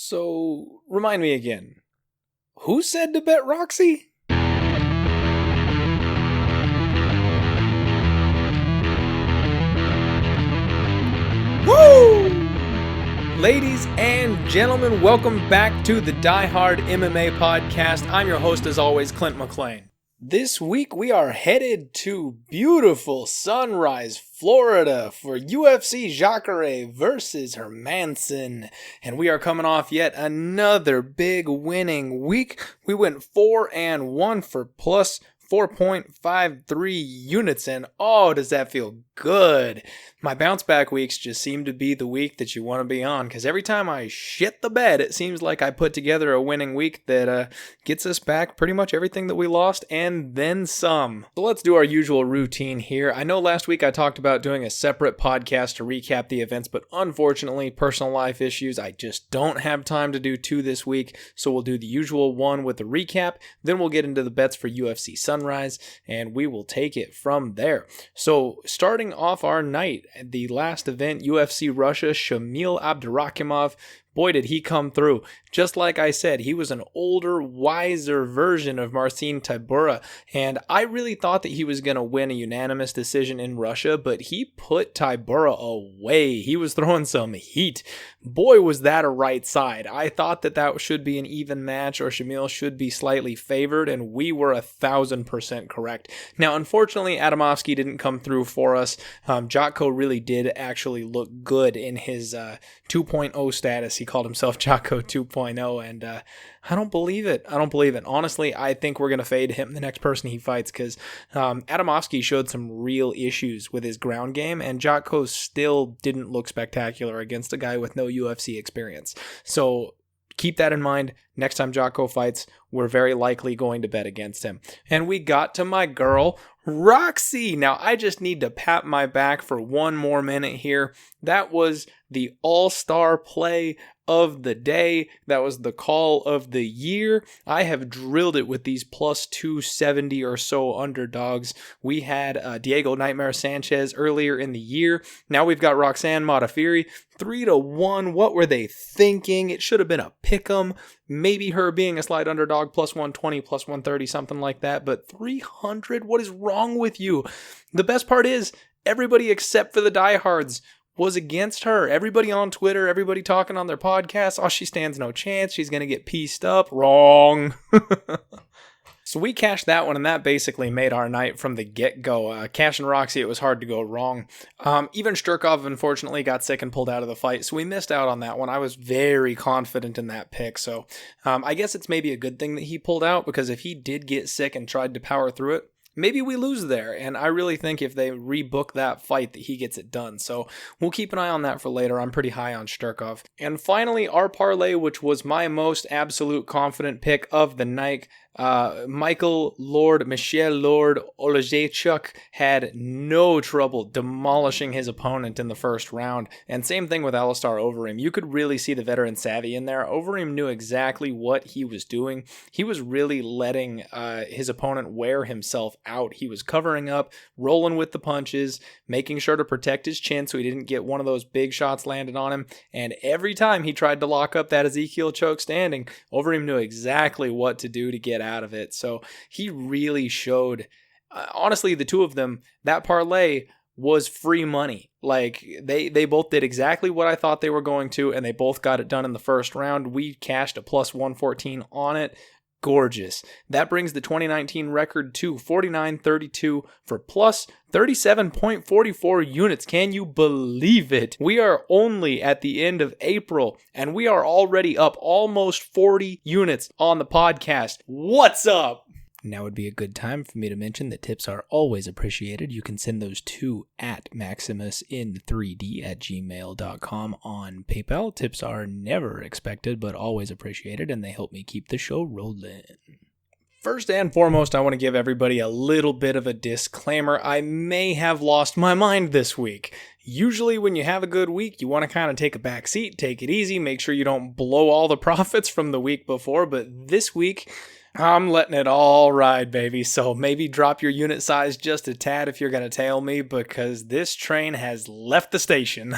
So, remind me again. Who said to bet Roxy? Woo! Ladies and gentlemen, welcome back to the Die Hard MMA podcast. I'm your host, as always, Clint McLean. This week, we are headed to beautiful Sunrise, Florida for UFC Jacare versus Hermanson. And we are coming off yet another big winning week. We went 4-1 for plus 4.53 units, and oh, does that feel good. My bounce back weeks just seem to be the week that you want to be on, because every time I shit the bed, it seems like I put together a winning week that gets us back pretty much everything that we lost and then some. So let's do our usual routine here. I know last week I talked about doing a separate podcast to recap the events, but unfortunately, personal life issues, I just don't have time to do two this week, so we'll do the usual one with the recap, then we'll get into the bets for UFC Sunrise, and we will take it from there. So starting off our night, the last event, UFC Russia, Shamil Abdurakhimov. Boy, did he come through. Just like I said, he was an older, wiser version of Marcin Tybura, and I really thought that he was going to win a unanimous decision in Russia, but he put Tybura away. He was throwing some heat. Boy, was that a right side. I thought that that should be an even match, or Shamil should be slightly favored, and we were 1,000% correct. Now, unfortunately, Adamovsky didn't come through for us. Jotko really did actually look good in his 2.0 status. He called himself Jotko 2.0, and I don't believe it. Honestly, I think we're going to fade him the next person he fights, because Adamovsky showed some real issues with his ground game, and Jotko still didn't look spectacular against a guy with no UFC experience. So keep that in mind. Next time Jotko fights, we're very likely going to bet against him. And we got to my girl, Roxy. Now, I just need to pat my back for one more minute here. That was the all-star play of the day. That was the call of the year. I have drilled it with these plus 270 or so underdogs. We had Diego Nightmare Sanchez earlier in the year. Now we've got Roxanne Modafferi, 3-1. What were they thinking? It should have been a pick'em. Maybe her being a slight underdog, plus 120, plus 130, something like that. But 300? What is wrong with you? The best part is, everybody except for the diehards was against her. Everybody on Twitter, everybody talking on their podcasts, oh, she stands no chance. She's going to get pieced up. Wrong. So we cashed that one, and that basically made our night from the get-go. Cashing Roxy, it was hard to go wrong. Even Shturkov, unfortunately, got sick and pulled out of the fight, so we missed out on that one. I was very confident in that pick, so I guess it's maybe a good thing that he pulled out, because if he did get sick and tried to power through it, maybe we lose there, and I really think if they rebook that fight that he gets it done. So we'll keep an eye on that for later. I'm pretty high on Shturkov. And finally, our parlay, which was my most absolute confident pick of the night. Michel Lord Olejchuk had no trouble demolishing his opponent in the first round. And same thing with Alistair Overeem. You could really see the veteran savvy in there. Overeem knew exactly what he was doing. He was really letting his opponent wear himself out. He was covering up, rolling with the punches, making sure to protect his chin so he didn't get one of those big shots landed on him. And every time he tried to lock up that Ezekiel choke standing, Overeem knew exactly what to do to get out of it. So he really showed, honestly, the two of them, that parlay was free money. Like they both did exactly what I thought they were going to, and they both got it done in the first round. We cashed a plus 114 on it. Gorgeous. That brings the 2019 record to 49.32 for plus 37.44 units. Can you believe it? We are only at the end of April, and we are already up almost 40 units on the podcast. What's up? Now would be a good time for me to mention that tips are always appreciated. You can send those to @maximusin3d@gmail.com on PayPal. Tips are never expected, but always appreciated, and they help me keep the show rolling. First and foremost, I want to give everybody a little bit of a disclaimer. I may have lost my mind this week. Usually when you have a good week, you want to kind of take a back seat, take it easy, make sure you don't blow all the profits from the week before, but this week, I'm letting it all ride, baby. So maybe drop your unit size just a tad if you're going to tail me, because this train has left the station.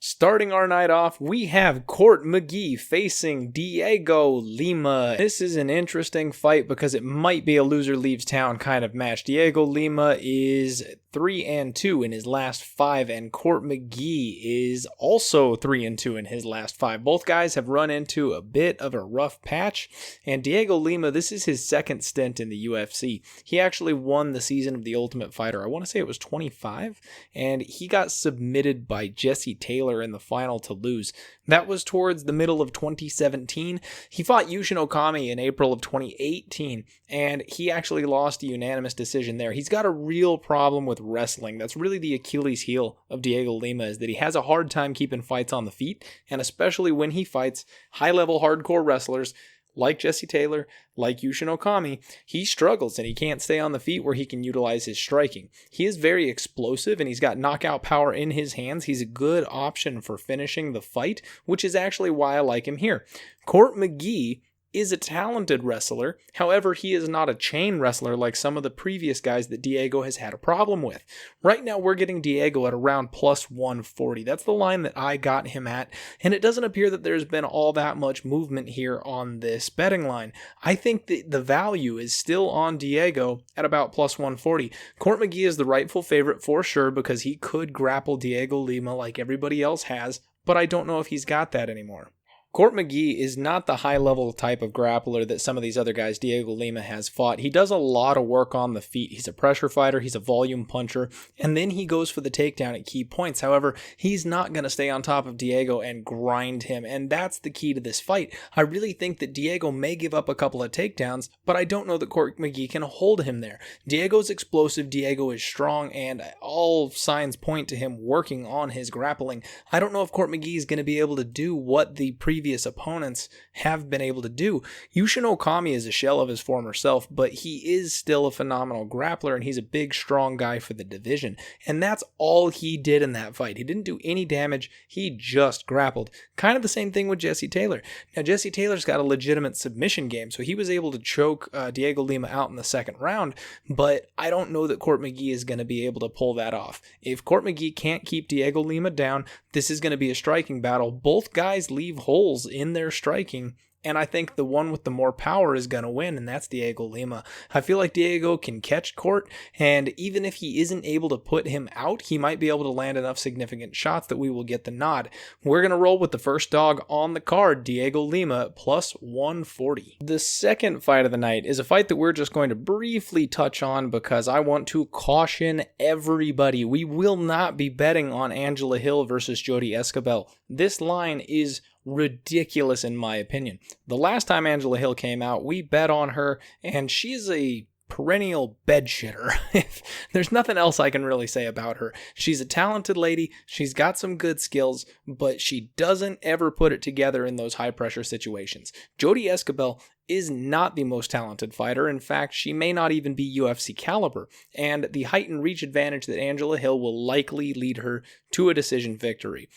Starting our night off, we have Court McGee facing Diego Lima. This is an interesting fight because it might be a loser leaves town kind of match. Diego Lima is 3-2 in his last 5, and Court McGee is also 3-2 in his last 5. Both guys have run into a bit of a rough patch, and Diego Lima, this is his second stint in the UFC. He actually won the season of The Ultimate Fighter. I want to say it was 25, and he got submitted by Jesse Taylor in the final to lose. That was towards the middle of 2017. He fought Yushin Okami in April of 2018, and he actually lost a unanimous decision there. He's got a real problem with wrestling. That's really the Achilles heel of Diego Lima, is that he has a hard time keeping fights on the feet, and especially when he fights high-level hardcore wrestlers like Jesse Taylor, like Yushin Okami, he struggles and he can't stay on the feet where he can utilize his striking. He is very explosive and he's got knockout power in his hands. He's a good option for finishing the fight, which is actually why I like him here. Court McGee is a talented wrestler. However, he is not a chain wrestler like some of the previous guys that Diego has had a problem with. Right now, we're getting Diego at around plus 140. That's the line that I got him at, and it doesn't appear that there's been all that much movement here on this betting line. I think that the value is still on Diego at about plus 140. Court McGee is the rightful favorite for sure because he could grapple Diego Lima like everybody else has, but I don't know if he's got that anymore. Court McGee is not the high-level type of grappler that some of these other guys Diego Lima has fought. He does a lot of work on the feet. He's a pressure fighter, he's a volume puncher, and then he goes for the takedown at key points. However, he's not going to stay on top of Diego and grind him, and that's the key to this fight. I really think that Diego may give up a couple of takedowns, but I don't know that Court McGee can hold him there. Diego's explosive, Diego is strong, and all signs point to him working on his grappling. I don't know if Court McGee is going to be able to do what the previous opponents have been able to do. Yushin Okami is a shell of his former self, but he is still a phenomenal grappler, and he's a big, strong guy for the division. And that's all he did in that fight. He didn't do any damage. He just grappled. Kind of the same thing with Jesse Taylor. Now, Jesse Taylor's got a legitimate submission game, so he was able to choke Diego Lima out in the second round, but I don't know that Court McGee is going to be able to pull that off. If Court McGee can't keep Diego Lima down, this is going to be a striking battle. Both guys leave holes in their striking, and I think the one with the more power is going to win, and that's Diego Lima. I feel like Diego can catch Court, and even if he isn't able to put him out, he might be able to land enough significant shots that we will get the nod. We're going to roll with the first dog on the card, Diego Lima, plus 140. The second fight of the night is a fight that we're just going to briefly touch on because I want to caution everybody. We will not be betting on Angela Hill versus Jodie Esquibel. This line is ridiculous in my opinion. The last time Angela Hill came out, we bet on her, and she's a perennial bed shitter. There's nothing else I can really say about her. She's a talented lady, she's got some good skills, but she doesn't ever put it together in those high pressure situations. Jodie Esquibel is not the most talented fighter. In fact, she may not even be UFC caliber, and the height and reach advantage that Angela Hill will likely lead her to a decision victory.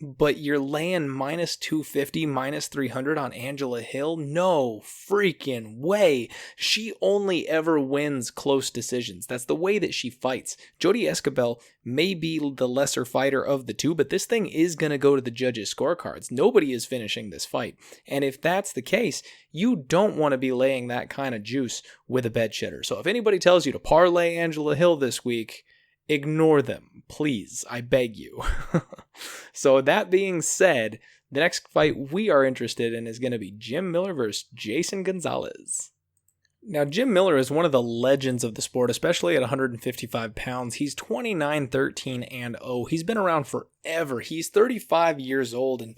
But you're laying minus 250, minus 300 on Angela Hill? No freaking way. She only ever wins close decisions. That's the way that she fights. Jodie Esquibel may be the lesser fighter of the two, but this thing is going to go to the judges' scorecards. Nobody is finishing this fight. And if that's the case, you don't want to be laying that kind of juice with a bed shitter. So if anybody tells you to parlay Angela Hill this week, ignore them, please. I beg you. So that being said, the next fight we are interested in is going to be Jim Miller versus Jason Gonzalez. Now, Jim Miller is one of the legends of the sport, especially at 155 pounds. He's 29-13-0. He's been around forever. He's 35 years old, and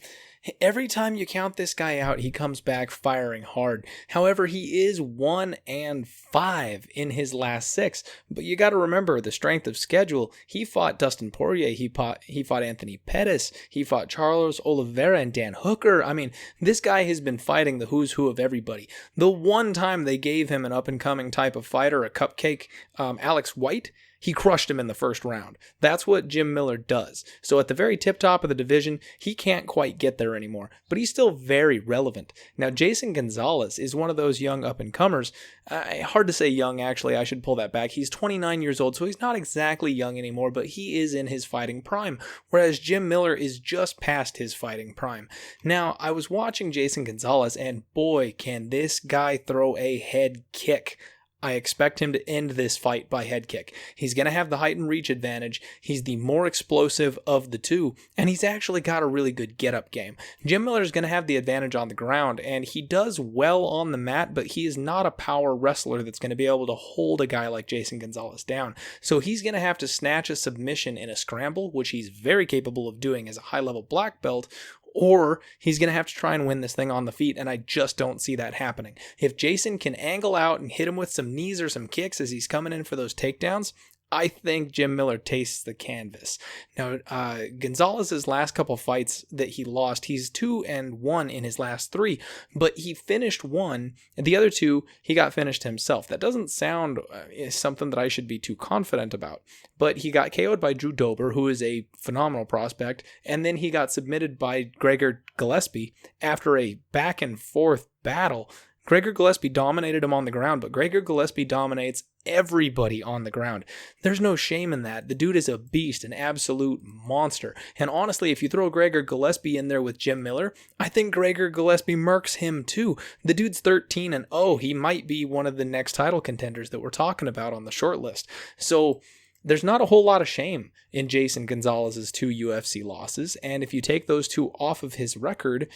every time you count this guy out, he comes back firing hard. However, he is 1-5 in his last 6. But you got to remember the strength of schedule. He fought Dustin Poirier. He fought Anthony Pettis. He fought Charles Oliveira and Dan Hooker. I mean, this guy has been fighting the who's who of everybody. The one time they gave him an up-and-coming type of fighter, a cupcake, Alex White, he crushed him in the first round. That's what Jim Miller does. So at the very tip top of the division, he can't quite get there anymore, but he's still very relevant. Now, Jason Gonzalez is one of those young up-and-comers. Hard to say young, actually. I should pull that back. He's 29 years old, so he's not exactly young anymore, but he is in his fighting prime, whereas Jim Miller is just past his fighting prime. Now, I was watching Jason Gonzalez, and boy, can this guy throw a head kick. I expect him to end this fight by head kick. He's going to have the height and reach advantage. He's the more explosive of the two, and he's actually got a really good get-up game. Jim Miller's going to have the advantage on the ground, and he does well on the mat, but he is not a power wrestler that's going to be able to hold a guy like Jason Gonzalez down. So he's going to have to snatch a submission in a scramble, which he's very capable of doing as a high-level black belt, or he's going to have to try and win this thing on the feet, and I just don't see that happening. If Jason can angle out and hit him with some knees or some kicks as he's coming in for those takedowns, I think Jim Miller tastes the canvas. Now, Gonzalez's last couple fights that he lost, he's 2-1 in his last 3, but he finished one, and the other 2, he got finished himself. That doesn't sound something that I should be too confident about, but he got KO'd by Drew Dober, who is a phenomenal prospect, and then he got submitted by Gregor Gillespie after a back-and-forth battle. Gregor Gillespie dominated him on the ground, but Gregor Gillespie dominates everybody on the ground. There's no shame in that. The dude is a beast, an absolute monster. And honestly, if you throw Gregor Gillespie in there with Jim Miller, I think Gregor Gillespie murks him too. The dude's 13-0. He might be one of the next title contenders that we're talking about on the short list. So there's not a whole lot of shame in Jason Gonzalez's 2 UFC losses. And if you take those 2 off of his record,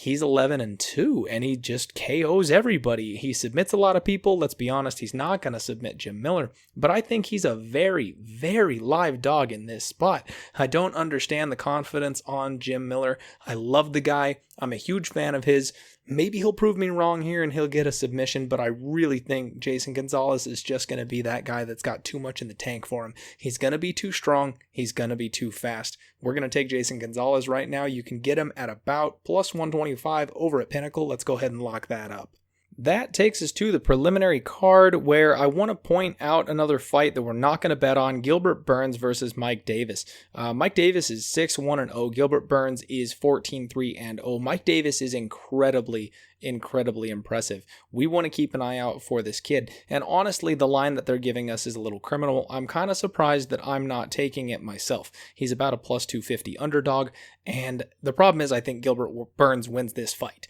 he's 11-2, and he just KOs everybody. He submits a lot of people. Let's be honest, he's not going to submit Jim Miller, but I think he's a very, very live dog in this spot. I don't understand the confidence on Jim Miller. I love the guy. I'm a huge fan of his. Maybe he'll prove me wrong here and he'll get a submission, but I really think Jason Gonzalez is just going to be that guy that's got too much in the tank for him. He's going to be too strong. He's going to be too fast. We're going to take Jason Gonzalez right now. You can get him at about plus 125 over at Pinnacle. Let's go ahead and lock that up. That takes us to the preliminary card, where I want to point out another fight that we're not going to bet on: Gilbert Burns versus Mike Davis. Mike Davis is 6-1-0. Gilbert Burns is 14-3-0. Mike Davis is incredibly impressive. We want to keep an eye out for this kid. And honestly, the line that they're giving us is a little criminal. I'm kind of surprised that I'm not taking it myself. He's about a plus 250 underdog. And the problem is, I think Gilbert Burns wins this fight.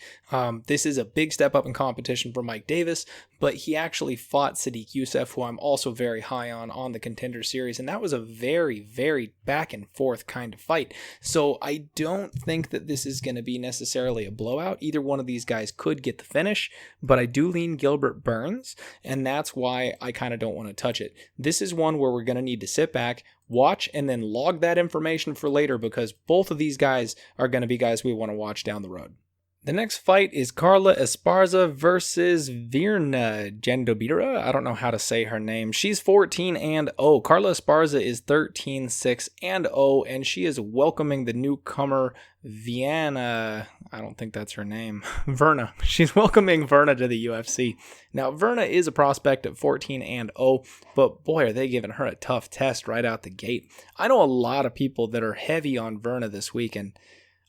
This is a big step up in competition for Mike Davis, but he actually fought Sadiq Youssef, who I'm also very high on the Contender Series. And that was a very, very back and forth kind of fight. So I don't think that this is going to be necessarily a blowout. Either one of these guys could get the finish, but I do lean Gilbert Burns, and that's why I kind of don't want to touch it. This is one where we're going to need to sit back, watch, and then log that information for later, because both of these guys are going to be guys we want to watch down the road. The next fight is Carla Esparza versus Vera Jandobira. I don't know how to say her name. She's 14-0. Carla Esparza is 13-6-0, and she is welcoming the newcomer Vienna. I don't think that's her name. Verna. She's welcoming Verna to the UFC. Now, Verna is a prospect at 14-0, but boy, are they giving her a tough test right out the gate. I know a lot of people that are heavy on Verna this week, and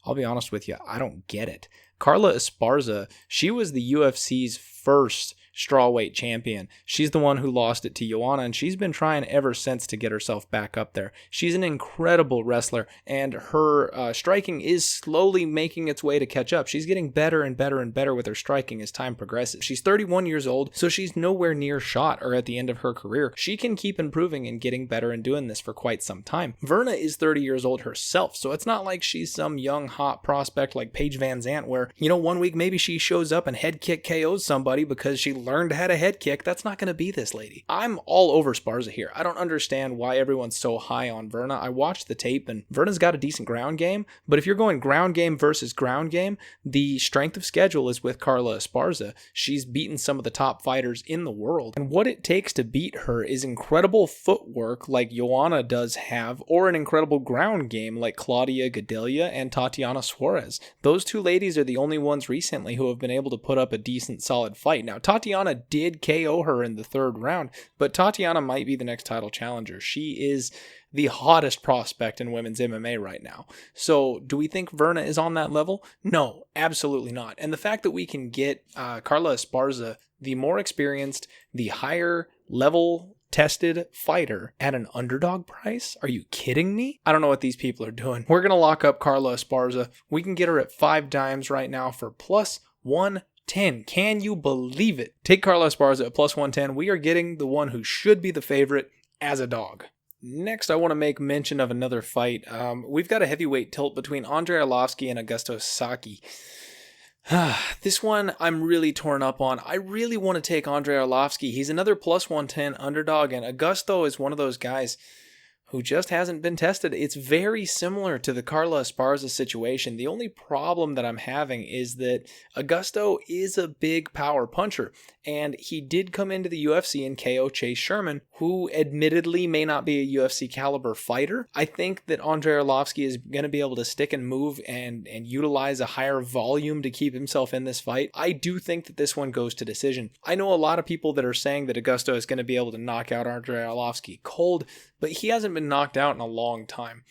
I'll be honest with you, I don't get it. Carla Esparza, she was the UFC's first strawweight champion. She's the one who lost it to Joanna, and she's been trying ever since to get herself back up there. She's an incredible wrestler, and her striking is slowly making its way to catch up. She's getting better and better and better with her striking as time progresses. She's 31 years old, so she's nowhere near shot or at the end of her career. She can keep improving and getting better and doing this for quite some time. Verna is 30 years old herself, so it's not like she's some young hot prospect like Paige Van Zandt where, one week maybe she shows up and head kick KOs somebody because she learned how to head kick. That's not going to be this lady. I'm all over Esparza here. I don't understand why everyone's so high on Verna. I watched the tape, and Verna's got a decent ground game, but if you're going ground game versus ground game, the strength of schedule is with Carla Esparza. She's beaten some of the top fighters in the world, and what it takes to beat her is incredible footwork like Joanna does have, or an incredible ground game like Claudia Gadelha and Tatiana Suarez. Those two ladies are the only ones recently who have been able to put up a decent solid fight. Now, Tatiana Tatiana did KO her in the third round, but Tatiana might be the next title challenger. She is the hottest prospect in women's MMA right now. So do we think Verna is on that level? No, absolutely not. And the fact that we can get Carla Esparza, the more experienced, the higher level tested fighter at an underdog price? Are you kidding me? I don't know what these people are doing. We're going to lock up Carla Esparza. We can get her at 5 dimes right now for plus 110. Can you believe it? Take Carla Esparza at plus 110. We are getting the one who should be the favorite as a dog. Next, I want to make mention of another fight. We've got a heavyweight tilt between Andrei Arlovski and Augusto Saki. This one I'm really torn up on. I really want to take Andrei Arlovski. He's another plus 110 underdog, and Augusto is one of those guys who just hasn't been tested. It's very similar to the Carla Esparza situation. The only problem that I'm having is that Augusto is a big power puncher, and he did come into the UFC and KO Chase Sherman, who admittedly may not be a UFC caliber fighter. I think that Andrei Arlovski is going to be able to stick and move and utilize a higher volume to keep himself in this fight. I do think that this one goes to decision. I know a lot of people that are saying that Augusto is going to be able to knock out Andrei Arlovski cold, but he hasn't been knocked out in a long time.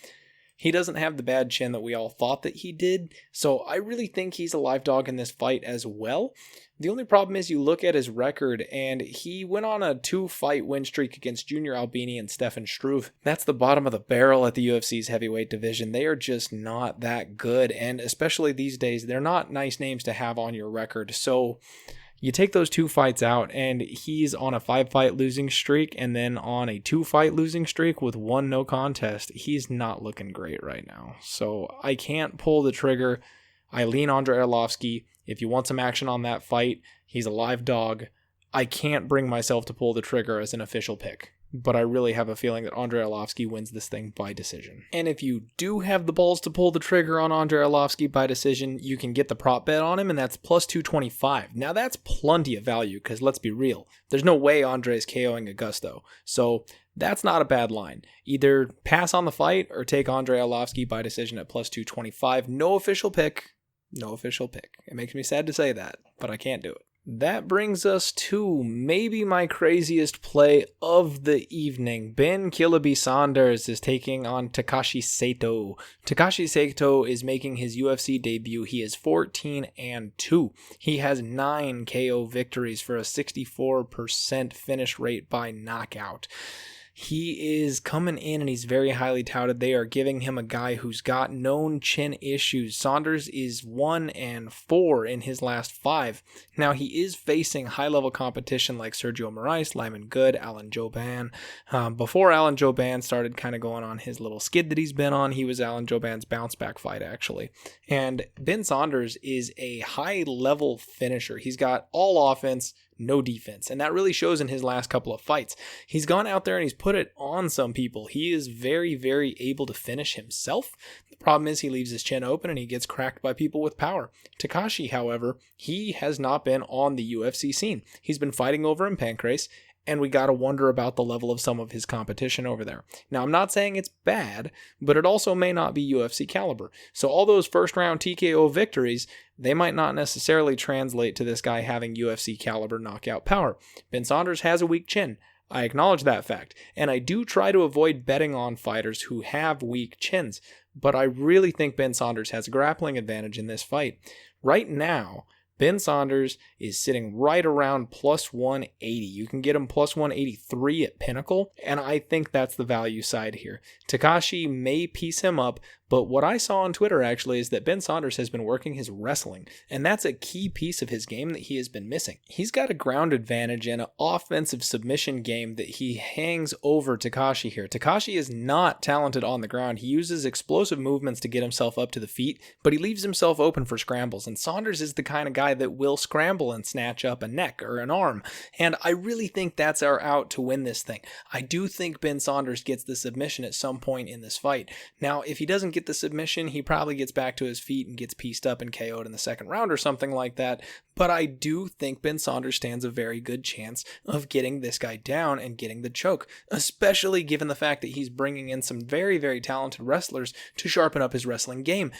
He doesn't have the bad chin that we all thought that he did, so I really think he's a live dog in this fight as well. The only problem is you look at his record, and he went on a 2-fight win streak against Junior Albini and Stefan Struve. That's the bottom of the barrel at the UFC's heavyweight division. They are just not that good, and especially these days, they're not nice names to have on your record. So you take those 2 fights out, and he's on a 5-fight losing streak and then on a 2-fight losing streak with 1 no contest. He's not looking great right now. So I can't pull the trigger. I lean Andrei Arlovski. If you want some action on that fight, he's a live dog. I can't bring myself to pull the trigger as an official pick, but I really have a feeling that Andrei Arlovski wins this thing by decision. And if you do have the balls to pull the trigger on Andrei Arlovski by decision, you can get the prop bet on him, and that's plus 225. Now that's plenty of value, because let's be real, there's no way Andrei's KOing Augusto. So that's not a bad line. Either pass on the fight or take Andrei Arlovski by decision at plus 225. No official pick. No official pick. It makes me sad to say that, but I can't do it. That brings us to maybe my craziest play of the evening. Ben Killaby Saunders is taking on Takashi Saito. Takashi Saito is making his UFC debut. He is 14-2. He has 9 KO victories for a 64% finish rate by knockout. He is coming in and he's very highly touted. They are giving him a guy who's got known chin issues. Saunders is 1-4 in his last 5. Now he is facing high-level competition like Sergio Moraes, Lyman Good, Alan Jouban. Before Alan Jouban started kind of going on his little skid that he's been on, he was Alan Jouban's bounce-back fight, actually. And Ben Saunders is a high-level finisher. He's got all offense, no defense, and that really shows in his last couple of fights. He's gone out there and he's put it on some people. He is very, very able to finish himself. The problem is he leaves his chin open and he gets cracked by people with power. Takashi, however, he has not been on the UFC scene. He's been fighting over in Pancrase, and we got to wonder about the level of some of his competition over there. Now, I'm not saying it's bad, but it also may not be UFC caliber. So all those first-round TKO victories, they might not necessarily translate to this guy having UFC caliber knockout power. Ben Saunders has a weak chin. I acknowledge that fact, and I do try to avoid betting on fighters who have weak chins, but I really think Ben Saunders has a grappling advantage in this fight. Right now, Ben Saunders is sitting right around plus 180. You can get him plus 183 at Pinnacle, and I think that's the value side here. Takashi may piece him up, but what I saw on Twitter actually is that Ben Saunders has been working his wrestling, and that's a key piece of his game that he has been missing. He's got a ground advantage and an offensive submission game that he hangs over Takashi here. Takashi is not talented on the ground. He uses explosive movements to get himself up to the feet, but he leaves himself open for scrambles, and Saunders is the kind of guy that will scramble and snatch up a neck or an arm, and I really think that's our out to win this thing. I do think Ben Saunders gets the submission at some point in this fight. Now, if he doesn't get the submission, he probably gets back to his feet and gets pieced up and KO'd in the second round or something like that, but I do think Ben Saunders stands a very good chance of getting this guy down and getting the choke, especially given the fact that he's bringing in some very, very talented wrestlers to sharpen up his wrestling game.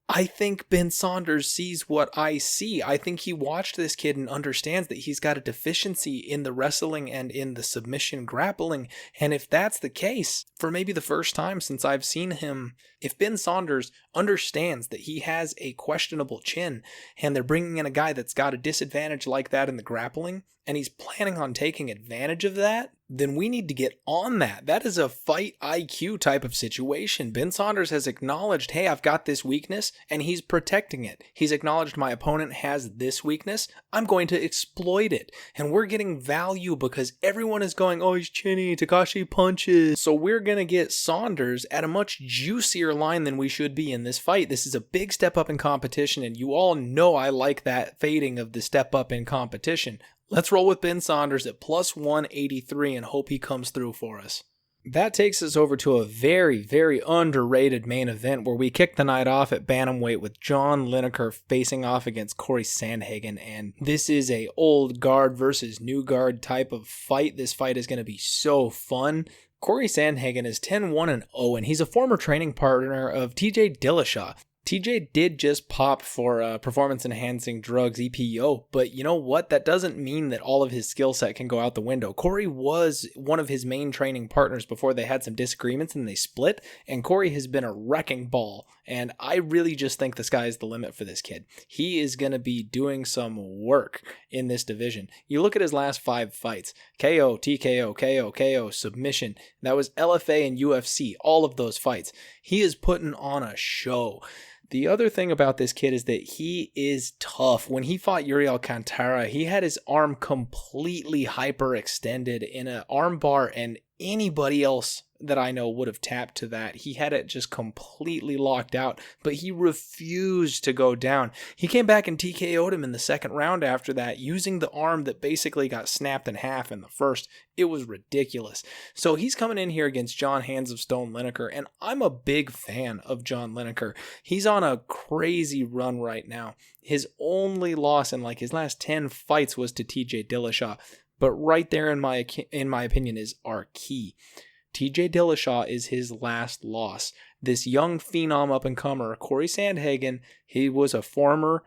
I think Ben Saunders sees what I see. I think he watched this kid and understands that he's got a deficiency in the wrestling and in the submission grappling. And if that's the case, for maybe the first time since I've seen him, if Ben Saunders understands that he has a questionable chin and they're bringing in a guy that's got a disadvantage like that in the grappling, and he's planning on taking advantage of that, then we need to get on that. That is a fight IQ type of situation. Ben Saunders has acknowledged, hey, I've got this weakness, and he's protecting it. He's acknowledged my opponent has this weakness. I'm going to exploit it. And we're getting value because everyone is going, oh, he's chinny, Takashi punches. So we're going to get Saunders at a much juicier line than we should be in this fight. This is a big step up in competition, and you all know I like that fading of the step up in competition. Let's roll with Ben Saunders at plus 183 and hope he comes through for us. That takes us over to a very, very underrated main event where we kick the night off at bantamweight with John Lineker facing off against Corey Sandhagen. And this is a old guard versus new guard type of fight. This fight is going to be so fun. Corey Sandhagen is 10-1-0, and he's a former training partner of TJ Dillashaw. TJ did just pop for performance-enhancing drugs, EPO, but you know what? That doesn't mean that all of his skill set can go out the window. Corey was one of his main training partners before they had some disagreements and they split, and Corey has been a wrecking ball, and I really just think the sky is the limit for this kid. He is going to be doing some work in this division. You look at his last 5 fights, KO, TKO, KO, KO, submission. That was LFA and UFC, all of those fights. He is putting on a show. The other thing about this kid is that he is tough. When he fought Yuri Alcantara, he had his arm completely hyperextended in an arm bar, and anybody else that I know would have tapped to that. He had it just completely locked out, but he refused to go down. He came back and TKO'd him in the second round after that, using the arm that basically got snapped in half in the first. It was ridiculous. So he's coming in here against John Hands of Stone Lineker, and I'm a big fan of John Lineker. He's on a crazy run right now. His only loss in like his last 10 fights was to TJ Dillashaw, but right there in my opinion is our key. TJ Dillashaw is his last loss. This young phenom up-and-comer, Corey Sandhagen, he was a former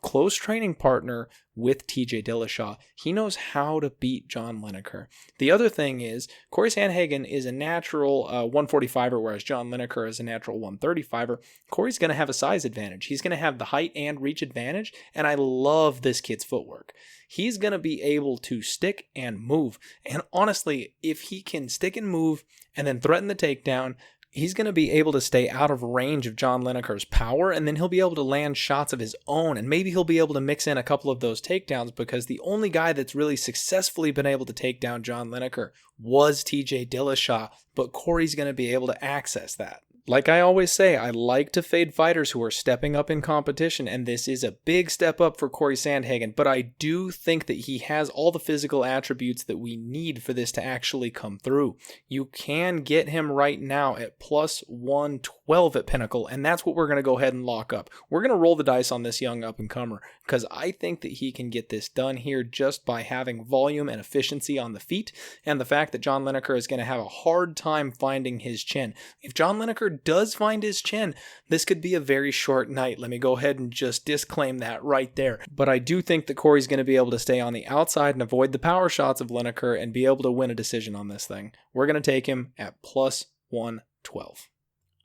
close training partner with TJ Dillashaw. He knows how to beat John Lineker. The other thing is, Corey Sandhagen is a natural 145er, whereas John Lineker is a natural 135er. Corey's going to have a size advantage. He's going to have the height and reach advantage, and I love this kid's footwork. He's going to be able to stick and move. And honestly, if he can stick and move and then threaten the takedown, he's going to be able to stay out of range of John Lineker's power, and then he'll be able to land shots of his own, and maybe he'll be able to mix in a couple of those takedowns, because the only guy that's really successfully been able to take down John Lineker was TJ Dillashaw, but Corey's going to be able to access that. Like I always say, I like to fade fighters who are stepping up in competition, and this is a big step up for Corey Sandhagen, but I do think that he has all the physical attributes that we need for this to actually come through. You can get him right now at plus 112 at Pinnacle, and that's what we're going to go ahead and lock up. We're going to roll the dice on this young up-and-comer, because I think that he can get this done here just by having volume and efficiency on the feet, and the fact that John Lineker is going to have a hard time finding his chin. If John Lineker does find his chin, this could be a very short night. Let me go ahead and just disclaim that right there. But I do think that Corey's going to be able to stay on the outside and avoid the power shots of Lineker and be able to win a decision on this thing. We're going to take him at plus 112.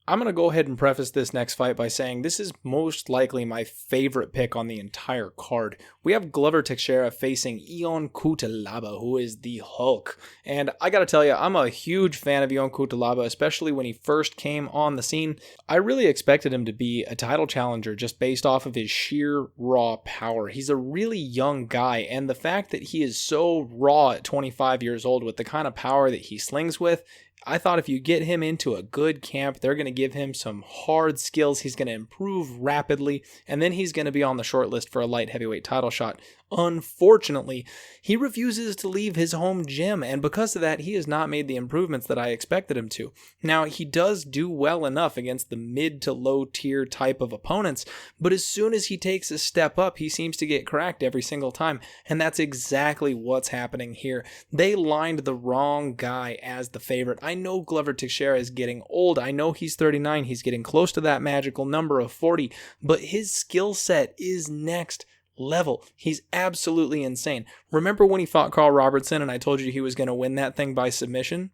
I'm going to go ahead and preface this next fight by saying this is most likely my favorite pick on the entire card. We have Glover Teixeira facing Ion Cutelaba, who is the Hulk. And I got to tell you, I'm a huge fan of Ion Cutelaba, especially when he first came on the scene. I really expected him to be a title challenger just based off of his sheer raw power. He's a really young guy, and the fact that he is so raw at 25 years old with the kind of power that he slings with, I thought if you get him into a good camp, they're going to give him some hard skills. He's going to improve rapidly, and then he's going to be on the short list for a light heavyweight title shot. Unfortunately, he refuses to leave his home gym, and because of that, he has not made the improvements that I expected him to. Now, he does do well enough against the mid to low tier type of opponents, but as soon as he takes a step up, he seems to get cracked every single time, and that's exactly what's happening here. They lined the wrong guy as the favorite. I know Glover Teixeira is getting old. I know he's 39. He's getting close to that magical number of 40, but his skill set is next level. He's absolutely insane. Remember when he fought Carl Robertson and I told you he was going to win that thing by submission?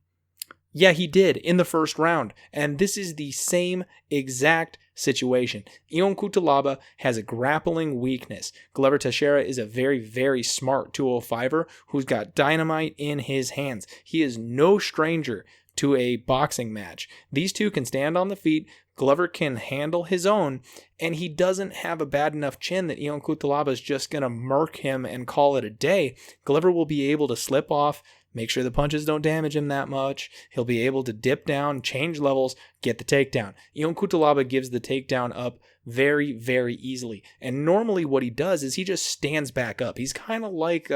Yeah, he did in the first round. And this is the same exact situation. Ion Cutelaba has a grappling weakness. Glover Teixeira is a very, very smart 205er who's got dynamite in his hands. He is no stranger to a boxing match. These two can stand on the feet. Glover can handle his own, and he doesn't have a bad enough chin that Ion Cutelaba is just going to murk him and call it a day. Glover will be able to slip off, make sure the punches don't damage him that much. He'll be able to dip down, change levels, get the takedown. Ion Cutelaba gives the takedown up very, very easily. And normally what he does is he just stands back up. He's kind of like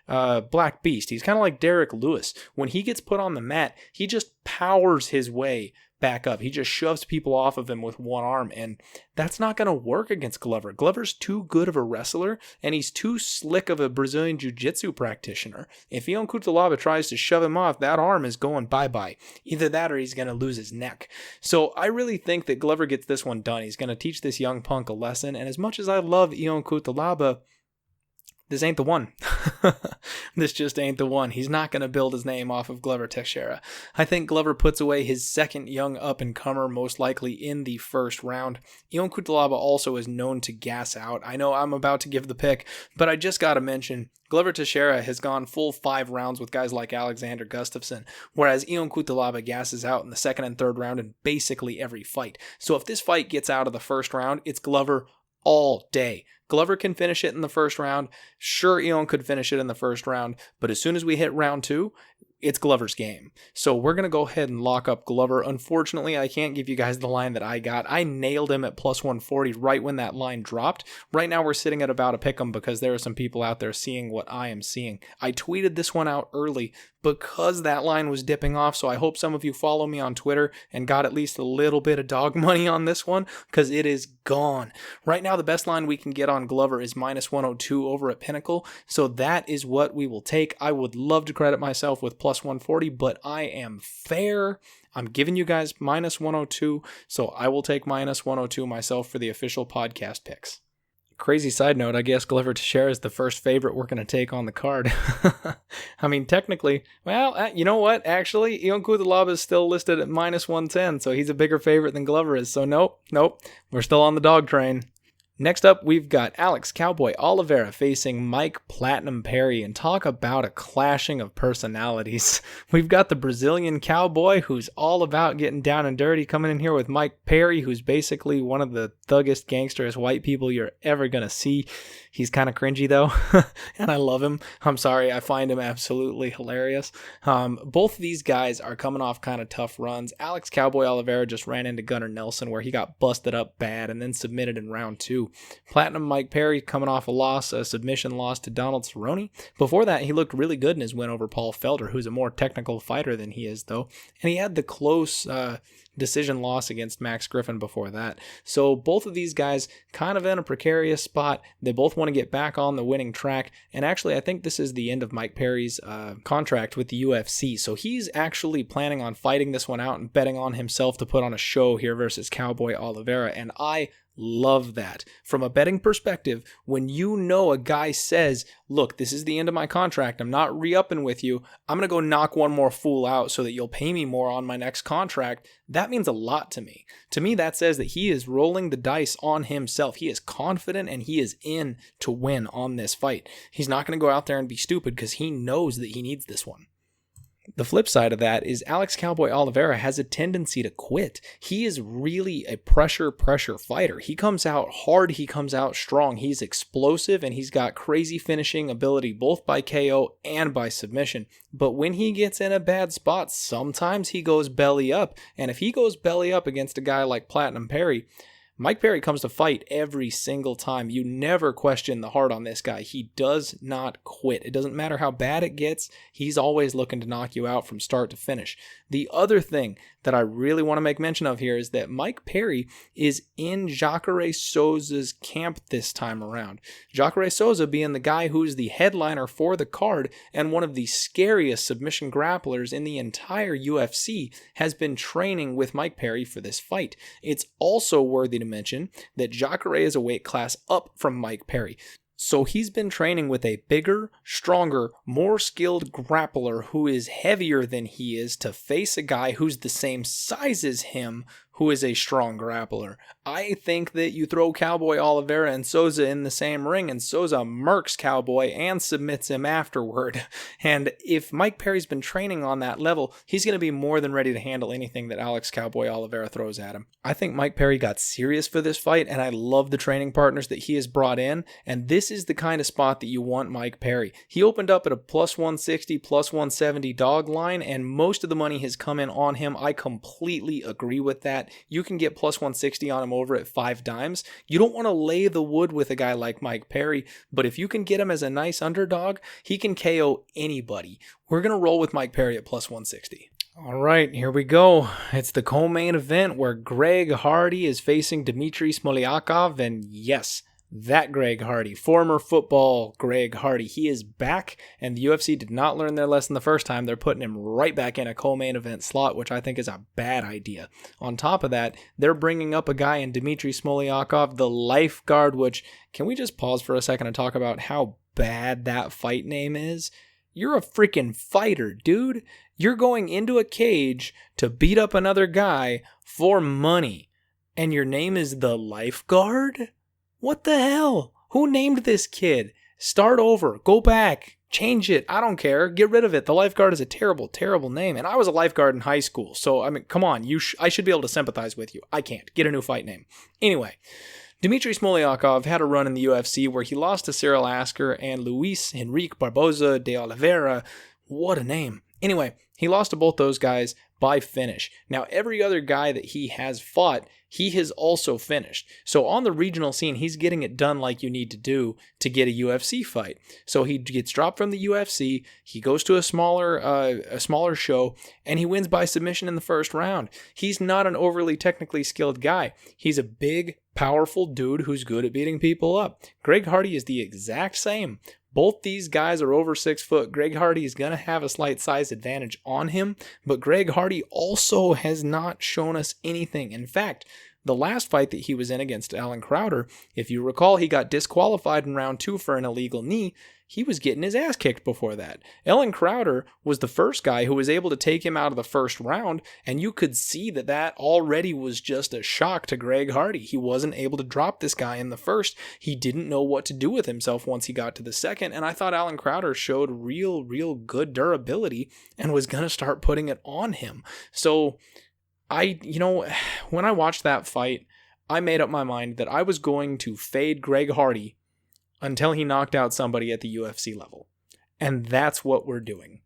Black Beast. He's kind of like Derek Lewis. When he gets put on the mat, he just powers his way back up. He just shoves people off of him with one arm, and that's not going to work against Glover. Glover's too good of a wrestler, and he's too slick of a Brazilian Jiu-Jitsu practitioner. If Ion Cutelaba tries to shove him off, that arm is going bye-bye. Either that or he's going to lose his neck. So I really think that Glover gets this one done. He's going to teach this young punk a lesson, and as much as I love Ion Cutelaba, this ain't the one. This just ain't the one. He's not going to build his name off of Glover Teixeira. I think Glover puts away his second young up-and-comer, most likely in the first round. Ion Cutelaba also is known to gas out. I know I'm about to give the pick, but I just got to mention, Glover Teixeira has gone full 5 rounds with guys like Alexander Gustafsson, whereas Ion Cutelaba gasses out in the second and third round in basically every fight. So if this fight gets out of the first round, it's Glover all day. Glover can finish it in the first round. Sure, Ion could finish it in the first round, but as soon as we hit round 2, it's Glover's game. So we're going to go ahead and lock up Glover. Unfortunately, I can't give you guys the line that I got. I nailed him at plus 140 right when that line dropped. Right now we're sitting at about a pick'em because there are some people out there seeing what I am seeing. I tweeted this one out early because that line was dipping off, so I hope some of you follow me on Twitter and got at least a little bit of dog money on this one because it is gone. Right now the best line we can get on Glover is minus 102 over at Pinnacle, so that is what we will take. I would love to credit myself with plus 140, but I am fair. I'm giving you guys minus 102, so I will take minus 102 myself for the official podcast picks. Crazy side note, I guess Glover Teixeira is the first favorite we're going to take on the card. I mean, technically, well, you know what? Actually, Ion Cutelaba is still listed at minus 110, so he's a bigger favorite than Glover is. So nope, we're still on the dog train. Next up, we've got Alex Cowboy Oliveira facing Mike Platinum Perry, and talk about a clashing of personalities. We've got the Brazilian Cowboy, who's all about getting down and dirty, coming in here with Mike Perry, who's basically one of the thuggest, gangsterest white people you're ever going to see. He's kind of cringy, though, and I love him. I'm sorry, I find him absolutely hilarious. Both of these guys are coming off kind of tough runs. Alex Cowboy Oliveira just ran into Gunnar Nelson, where he got busted up bad and then submitted in round 2. Platinum Mike Perry coming off a submission loss to Donald Cerrone. Before that, he looked really good in his win over Paul Felder, who's a more technical fighter than he is, though. And he had the close decision loss against Max Griffin before that. So both of these guys kind of in a precarious spot. They both want to get back on the winning track. And actually, I think this is the end of Mike Perry's contract with the UFC. So he's actually planning on fighting this one out and betting on himself to put on a show here versus Cowboy Oliveira. And I love that. From a betting perspective, when you know a guy says, look, this is the end of my contract, I'm not re-upping with you, I'm going to go knock one more fool out so that you'll pay me more on my next contract, that means a lot to me. To me, that says that he is rolling the dice on himself. He is confident and he is in to win on this fight. He's not going to go out there and be stupid because he knows that he needs this one. The flip side of that is Alex Cowboy Oliveira has a tendency to quit. He is really a pressure fighter. He comes out hard, he comes out strong. He's explosive and he's got crazy finishing ability both by KO and by submission. But when he gets in a bad spot, sometimes he goes belly up. And if he goes belly up against a guy like Platinum Perry, Mike Perry comes to fight every single time. You never question the heart on this guy. He does not quit. It doesn't matter how bad it gets. He's always looking to knock you out from start to finish. The other thing that I really want to make mention of here is that Mike Perry is in Jacare Souza's camp this time around. Jacare Souza being the guy who's the headliner for the card and one of the scariest submission grapplers in the entire UFC, has been training with Mike Perry for this fight. It's also worthy to mention that Jacare is a weight class up from Mike Perry. So he's been training with a bigger, stronger, more skilled grappler who is heavier than he is to face a guy who's the same size as him, who is a strong grappler. I think that you throw Cowboy Oliveira and Souza in the same ring, and Souza murks Cowboy and submits him afterward. And if Mike Perry's been training on that level, he's going to be more than ready to handle anything that Alex Cowboy Oliveira throws at him. I think Mike Perry got serious for this fight, and I love the training partners that he has brought in, and this is the kind of spot that you want Mike Perry. He opened up at a plus 160, plus 170 dog line, and most of the money has come in on him. I completely agree with that. You can get plus 160 on him over at 5 dimes. You don't want to lay the wood with a guy like Mike Perry, but if you can get him as a nice underdog, he can KO anybody. We're going to roll with Mike Perry at plus 160. All right, here we go. It's the co-main event where Greg Hardy is facing Dimitri Smolyakov, and yes, that Greg Hardy, former football Greg Hardy, he is back, and the UFC did not learn their lesson the first time. They're putting him right back in a co-main event slot, which I think is a bad idea. On top of that, they're bringing up a guy in Dimitri Smolyakov, the lifeguard, which, can we just pause for a second and talk about how bad that fight name is? You're a freaking fighter, dude. You're going into a cage to beat up another guy for money, and your name is the lifeguard? What the hell? Who named this kid? Start over. Go back. Change it. I don't care. Get rid of it. The lifeguard is a terrible, terrible name. And I was a lifeguard in high school. So, I mean, come on. I should be able to sympathize with you. I can't. Get a new fight name. Anyway, Dimitri Smolyakov had a run in the UFC where he lost to Cyril Asker and Luis Henrique Barbosa de Oliveira. What a name. Anyway, he lost to both those guys by finish. Now, every other guy that he has fought, he has also finished. So on the regional scene, he's getting it done like you need to do to get a UFC fight. So he gets dropped from the UFC, he goes to a smaller show, and he wins by submission in the first round. He's not an overly technically skilled guy. He's a big, powerful dude who's good at beating people up. Greg Hardy is the exact same. Both these guys are over 6 foot. Greg Hardy is going to have a slight size advantage on him, but Greg Hardy also has not shown us anything. In fact, the last fight that he was in against Alan Crowder, if you recall, he got disqualified in round 2 for an illegal knee. He was getting his ass kicked before that. Alan Crowder was the first guy who was able to take him out of the first round, and you could see that that already was just a shock to Greg Hardy. He wasn't able to drop this guy in the first. He didn't know what to do with himself once he got to the second, and I thought Alan Crowder showed real good durability and was going to start putting it on him. So when I watched that fight, I made up my mind that I was going to fade Greg Hardy until he knocked out somebody at the UFC level. And that's what we're doing.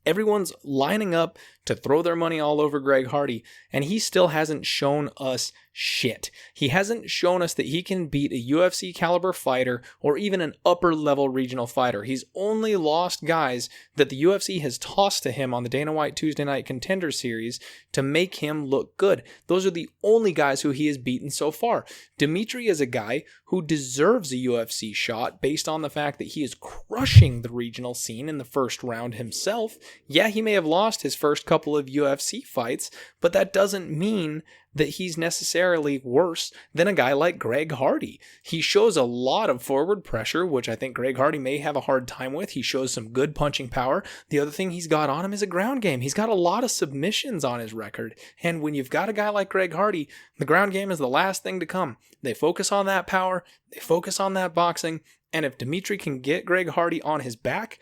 Everyone's lining up to throw their money all over Greg Hardy, and he still hasn't shown us shit. He hasn't shown us that he can beat a UFC caliber fighter or even an upper level regional fighter. He's only lost guys that the UFC has tossed to him on the Dana White Tuesday Night Contender Series to make him look good. Those are the only guys who he has beaten so far. Dimitri is a guy who deserves a UFC shot based on the fact that he is crushing the regional scene in the first round himself. Yeah, he may have lost his first couple of UFC fights, but that doesn't mean that he's necessarily worse than a guy like Greg Hardy. He shows a lot of forward pressure, which I think Greg Hardy may have a hard time with. He shows some good punching power. The other thing he's got on him is a ground game. He's got a lot of submissions on his record. And when you've got a guy like Greg Hardy, the ground game is the last thing to come. They focus on that power. They focus on that boxing. And if Dimitri can get Greg Hardy on his back,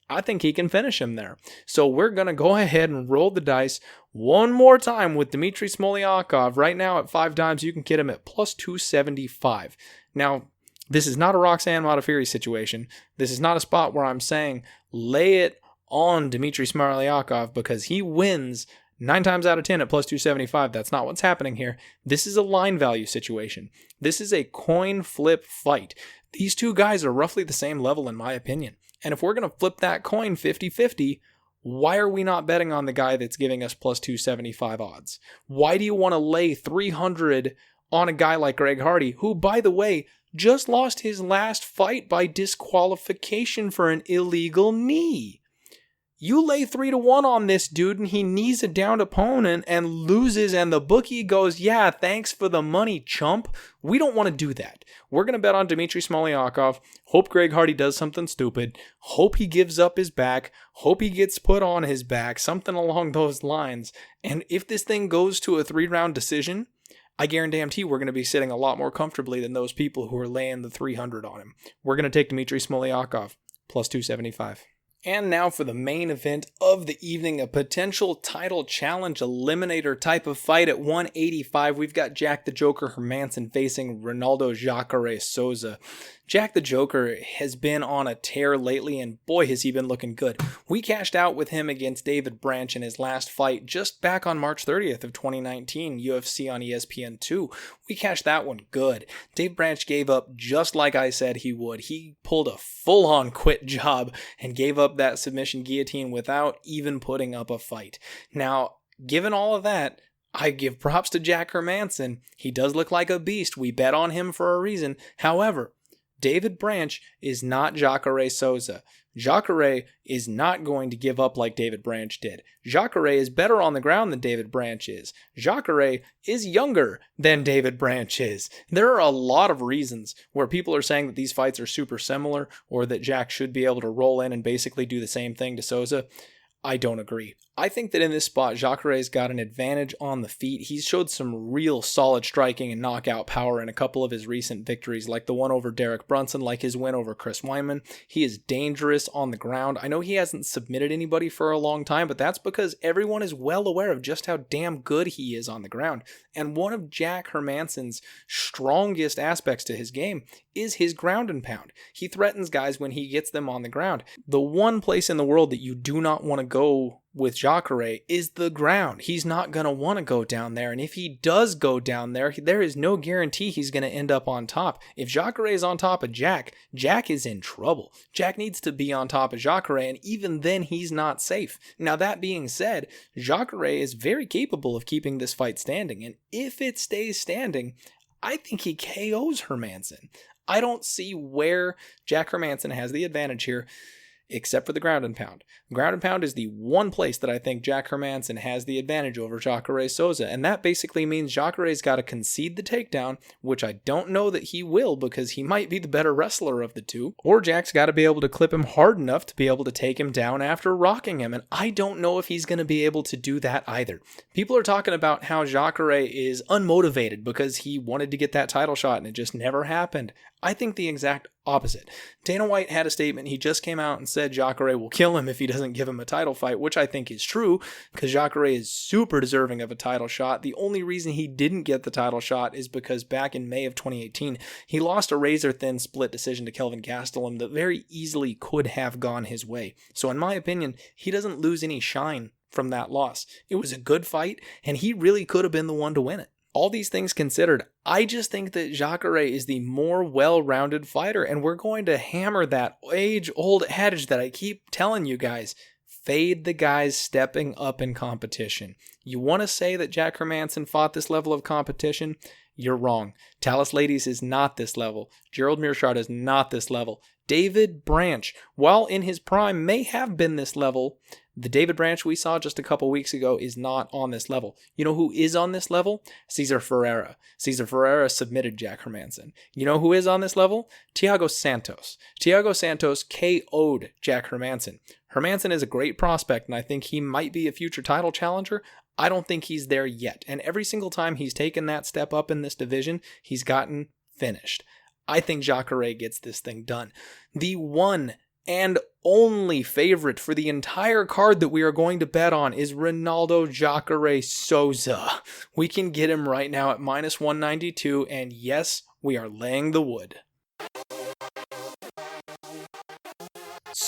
I think he can finish him there. So we're going to go ahead and roll the dice one more time with Dimitri Smolyakov. Right now at 5 dimes, you can get him at plus 275. Now, this is not a Roxanne Modafferi situation. This is not a spot where I'm saying lay it on Dimitri Smolyakov because he wins 9 times out of 10 at plus 275. That's not what's happening here. This is a line value situation. This is a coin flip fight. These two guys are roughly the same level in my opinion. And if we're going to flip that coin 50-50, Why are we not betting on the guy that's giving us plus 275 odds? Why do you want to lay 300 on a guy like Greg Hardy, who, by the way, just lost his last fight by disqualification for an illegal knee? You lay 3-1 on this dude and he knees a downed opponent and loses, and the bookie goes, yeah, thanks for the money, chump. We don't want to do that. We're going to bet on Dimitri Smolyakov. Hope Greg Hardy does something stupid. Hope he gives up his back. Hope he gets put on his back. Something along those lines. And if this thing goes to a 3-round decision, I guarantee we're going to be sitting a lot more comfortably than those people who are laying the 300 on him. We're going to take Dimitri Smolyakov plus 275. And now for the main event of the evening, a potential title challenge eliminator type of fight at 185. We've got Jack the Joker Hermansson facing Ronaldo Jacare Souza. Jack the Joker has been on a tear lately, and boy has he been looking good. We cashed out with him against David Branch in his last fight just back on March 30th of 2019, UFC on ESPN2. We cashed that one good. Dave Branch gave up just like I said he would. He pulled a full-on quit job and gave up that submission guillotine without even putting up a fight. Now, given all of that, I give props to Jack Hermansson. He does look like a beast. We bet on him for a reason. However, David Branch is not Jacare Souza. Jacare is not going to give up like David Branch did. Jacare is better on the ground than David Branch is. Jacare is younger than David Branch is. There are a lot of reasons where people are saying that these fights are super similar or that Jack should be able to roll in and basically do the same thing to Souza. I don't agree. I think that in this spot, Jacare's got an advantage on the feet. He's showed some real solid striking and knockout power in a couple of his recent victories, like the one over Derek Brunson, like his win over Chris Weidman. He is dangerous on the ground. I know he hasn't submitted anybody for a long time, but that's because everyone is well aware of just how damn good he is on the ground. And one of Jack Hermansson's strongest aspects to his game is his ground and pound. He threatens guys when he gets them on the ground. The one place in the world that you do not want to go with Jacare is the ground. He's not going to want to go down there. And if he does go down there, there is no guarantee he's going to end up on top. If Jacare is on top of Jack, Jack is in trouble. Jack needs to be on top of Jacare, and even then he's not safe. Now that being said, Jacare is very capable of keeping this fight standing. And if it stays standing, I think he KOs Hermansson. I don't see where Jack Hermansson has the advantage here, except for the ground and pound. Ground and pound is the one place that I think Jack Hermansson has the advantage over Jacare Souza, and that basically means Jacare's got to concede the takedown, which I don't know that he will because he might be the better wrestler of the two, or Jack's got to be able to clip him hard enough to be able to take him down after rocking him, and I don't know if he's going to be able to do that either. People are talking about how Jacare is unmotivated because he wanted to get that title shot and it just never happened. I think the exact opposite. Dana White had a statement. He just came out and said Jacare will kill him if he doesn't give him a title fight, which I think is true because Jacare is super deserving of a title shot. The only reason he didn't get the title shot is because back in May of 2018, he lost a razor-thin split decision to Kelvin Gastelum that very easily could have gone his way. So in my opinion, he doesn't lose any shine from that loss. It was a good fight, and he really could have been the one to win it. All these things considered, I just think that Jacare is the more well-rounded fighter, and we're going to hammer that age-old adage that I keep telling you guys. Fade the guys stepping up in competition. You want to say that Jack Hermansson fought this level of competition? You're wrong. Talis Ladies is not this level. Gerald Meerschaert is not this level. David Branch, while in his prime, may have been this level. The David Branch we saw just a couple weeks ago is not on this level. You know who is on this level? Cesar Ferreira. Cesar Ferreira submitted Jack Hermansson. You know who is on this level? Thiago Santos. Thiago Santos KO'd Jack Hermansson. Hermansson is a great prospect, and I think he might be a future title challenger. I don't think he's there yet. And every single time he's taken that step up in this division, he's gotten finished. I think Jacare gets this thing done. The one and only favorite for the entire card that we are going to bet on is Ronaldo Jacare Souza. We can get him right now at minus 192, and yes, we are laying the wood.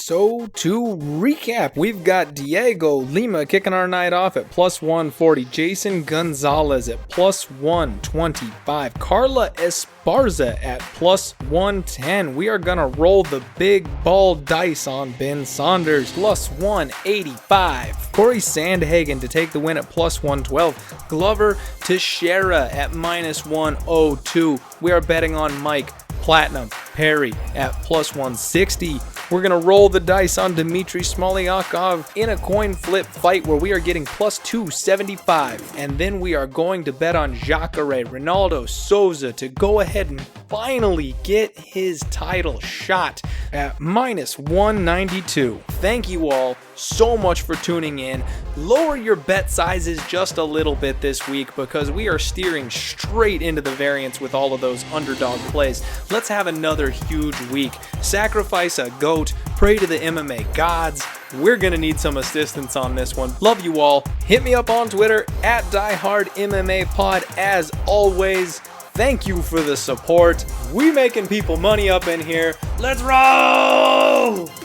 So to recap, we've got Diego Lima kicking our night off at plus 140, Jason Gonzalez at plus 125, Carla Esparza at plus 110. We are gonna roll the big ball dice on Ben Saunders plus 185, Corey Sandhagen to take the win at plus 112, Glover Teixeira at minus 102. We are betting on Mike Platinum Perry at plus 160. We're going to roll the dice on Dimitri Smolyakov in a coin flip fight where we are getting plus 275. And then we are going to bet on Jacare Ronaldo Souza to go ahead and finally get his title shot at minus 192. Thank you all so much for tuning in. Lower your bet sizes just a little bit this week because we are steering straight into the variance with all of those underdog plays. Let's have another huge week. Sacrifice a goat, pray to the MMA gods. We're gonna need some assistance on this one. Love you all. Hit me up on Twitter at DieHardMMAPod as always. Thank you for the support. We making people money up in here. Let's roll!